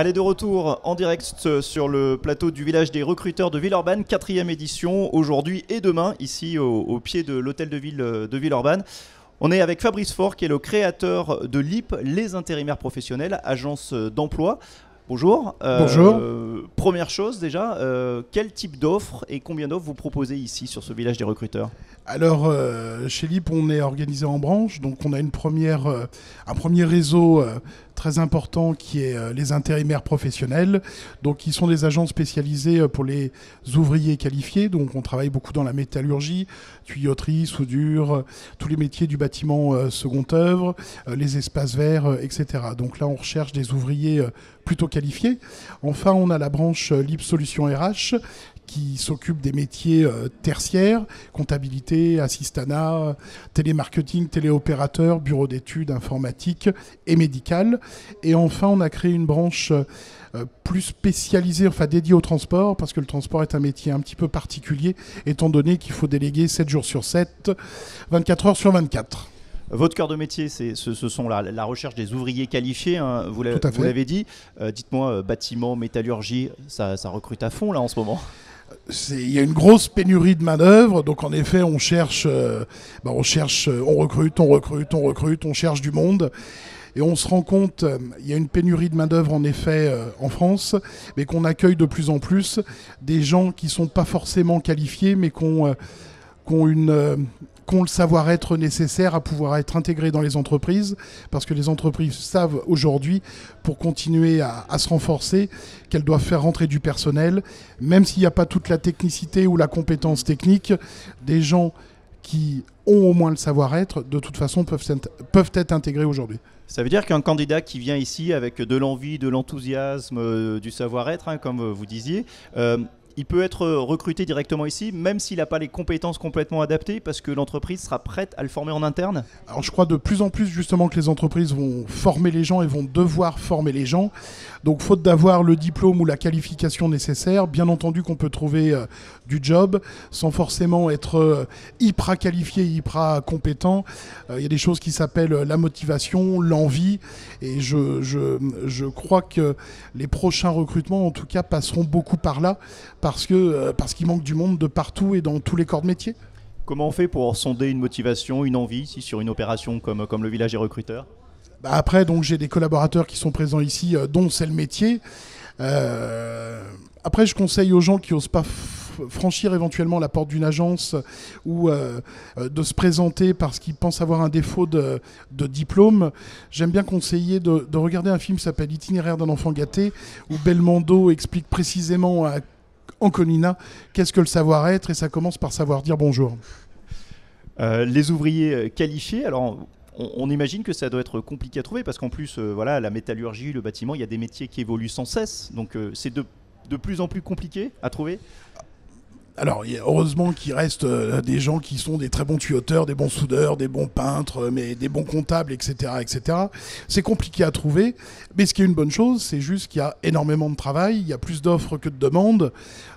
Allez, de retour en direct sur le plateau du village des recruteurs de Villeurbanne, 4e édition, aujourd'hui et demain, ici au pied de l'hôtel de ville de Villeurbanne. On est avec Fabrice Faure, qui est le créateur de l'IP, les intérimaires professionnels, agence d'emploi. Bonjour. Bonjour. Première chose déjà, quel type d'offres et combien d'offres vous proposez ici sur ce village des recruteurs ? Alors, chez LIP, on est organisé en branches, donc on a un premier réseau très important qui est les intérimaires professionnels, donc qui sont des agents spécialisés pour les ouvriers qualifiés, donc on travaille beaucoup dans la métallurgie, tuyauterie, soudure, tous les métiers du bâtiment second œuvre, les espaces verts, etc. Donc là, on recherche des ouvriers plutôt qualifiés. Enfin, on a la branche LIP Solutions RH, qui s'occupe des métiers tertiaires, comptabilité, assistanat, télémarketing, téléopérateur, bureau d'études, informatique et médical. Et enfin, on a créé une branche plus spécialisée, enfin dédiée au transport, parce que le transport est un métier un petit peu particulier, étant donné qu'il faut déléguer 7 jours sur 7, 24 heures sur 24. Votre cœur de métier, ce sont la recherche des ouvriers qualifiés, hein, vous l'avez dit. Dites-moi, bâtiment, métallurgie, ça recrute à fond là en ce moment ? Il y a une grosse pénurie de main-d'œuvre, donc en effet, on recrute, on cherche du monde. Et on se rend compte, il y a une pénurie de main-d'œuvre en effet en France, mais qu'on accueille de plus en plus des gens qui ne sont pas forcément qualifiés, mais qui ont le savoir-être nécessaire à pouvoir être intégrés dans les entreprises, parce que les entreprises savent aujourd'hui, pour continuer à se renforcer, qu'elles doivent faire rentrer du personnel, même s'il n'y a pas toute la technicité ou la compétence technique, des gens qui ont au moins le savoir-être, de toute façon, peuvent être intégrés aujourd'hui. Ça veut dire qu'un candidat qui vient ici avec de l'envie, de l'enthousiasme, du savoir-être, hein, comme vous disiez, il peut être recruté directement ici, même s'il n'a pas les compétences complètement adaptées, parce que l'entreprise sera prête à le former en interne ? Alors je crois de plus en plus justement que les entreprises vont former les gens et vont devoir former les gens. Donc faute d'avoir le diplôme ou la qualification nécessaire, bien entendu qu'on peut trouver du job sans forcément être hyper qualifié, hyper compétent. Il y a des choses qui s'appellent la motivation, l'envie, et je crois que les prochains recrutements en tout cas passeront beaucoup par là, parce qu'il manque du monde de partout et dans tous les corps de métier. Comment on fait pour sonder une motivation, une envie ici, sur une opération comme le village des recruteurs ? Après, donc, j'ai des collaborateurs qui sont présents ici, dont c'est le métier. Après, je conseille aux gens qui n'osent pas franchir éventuellement la porte d'une agence ou de se présenter parce qu'ils pensent avoir un défaut de diplôme. J'aime bien conseiller de regarder un film qui s'appelle Itinéraire d'un enfant gâté, où Belmondo explique précisément à Anconina qu'est-ce que le savoir-être, et ça commence par savoir dire bonjour. Les ouvriers qualifiés, alors on imagine que ça doit être compliqué à trouver, parce qu'en plus, la métallurgie, le bâtiment, il y a des métiers qui évoluent sans cesse, donc c'est de plus en plus compliqué à trouver. Alors, heureusement qu'il reste des gens qui sont des très bons tuyauteurs, des bons soudeurs, des bons peintres, mais des bons comptables, etc., etc. C'est compliqué à trouver, mais ce qui est une bonne chose, c'est juste qu'il y a énormément de travail, il y a plus d'offres que de demandes.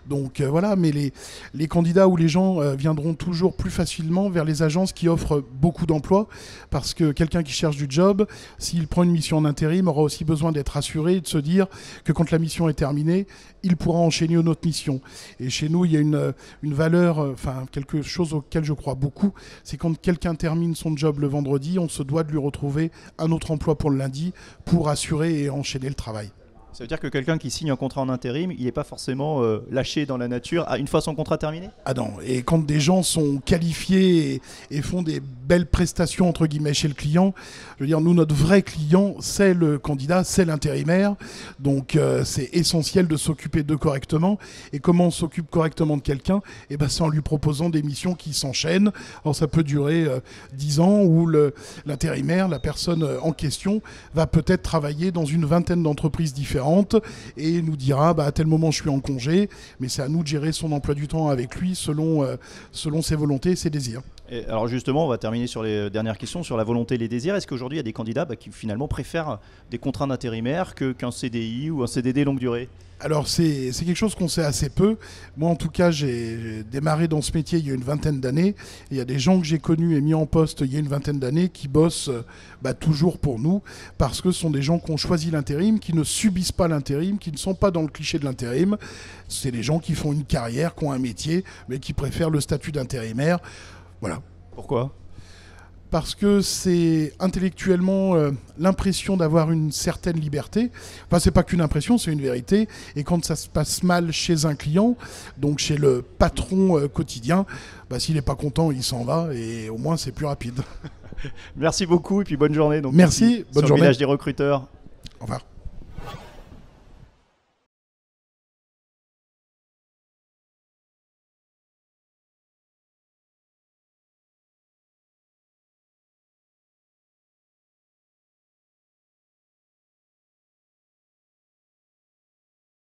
Donc voilà, mais les candidats ou les gens viendront toujours plus facilement vers les agences qui offrent beaucoup d'emplois, parce que quelqu'un qui cherche du job, s'il prend une mission en intérim, aura aussi besoin d'être assuré et de se dire que quand la mission est terminée, il pourra enchaîner une autre mission. Et chez nous, il y a une valeur, quelque chose auquel je crois beaucoup, c'est quand quelqu'un termine son job le vendredi, on se doit de lui retrouver un autre emploi pour le lundi pour assurer et enchaîner le travail. Ça veut dire que quelqu'un qui signe un contrat en intérim, il n'est pas forcément lâché dans la nature une fois son contrat terminé ? Ah non, et quand des gens sont qualifiés et font des belles prestations entre guillemets chez le client, je veux dire, nous, notre vrai client, c'est le candidat, c'est l'intérimaire, donc c'est essentiel de s'occuper d'eux correctement. Et comment on s'occupe correctement de quelqu'un ? C'est en lui proposant des missions qui s'enchaînent. Alors ça peut durer 10 ans, où l'intérimaire, la personne en question, va peut-être travailler dans une vingtaine d'entreprises différentes, et nous dira à tel moment je suis en congé, mais c'est à nous de gérer son emploi du temps avec lui selon ses volontés et ses désirs. Et alors justement, on va terminer sur les dernières questions, sur la volonté et les désirs. Est-ce qu'aujourd'hui, il y a des candidats qui finalement préfèrent des contrats d'intérimaire qu'un CDI ou un CDD longue durée? Alors c'est quelque chose qu'on sait assez peu. Moi en tout cas j'ai démarré dans ce métier il y a une vingtaine d'années. Et il y a des gens que j'ai connus et mis en poste il y a une vingtaine d'années qui bossent toujours pour nous parce que ce sont des gens qui ont choisi l'intérim, qui ne subissent pas l'intérim, qui ne sont pas dans le cliché de l'intérim. C'est des gens qui font une carrière, qui ont un métier mais qui préfèrent le statut d'intérimaire. Voilà. Pourquoi? Parce que c'est intellectuellement l'impression d'avoir une certaine liberté. Enfin, c'est pas qu'une impression, c'est une vérité. Et quand ça se passe mal chez un client, donc chez le patron quotidien, s'il n'est pas content, il s'en va et au moins c'est plus rapide. Merci beaucoup et puis bonne journée. Donc, merci, bonne journée. Village des recruteurs. Au revoir.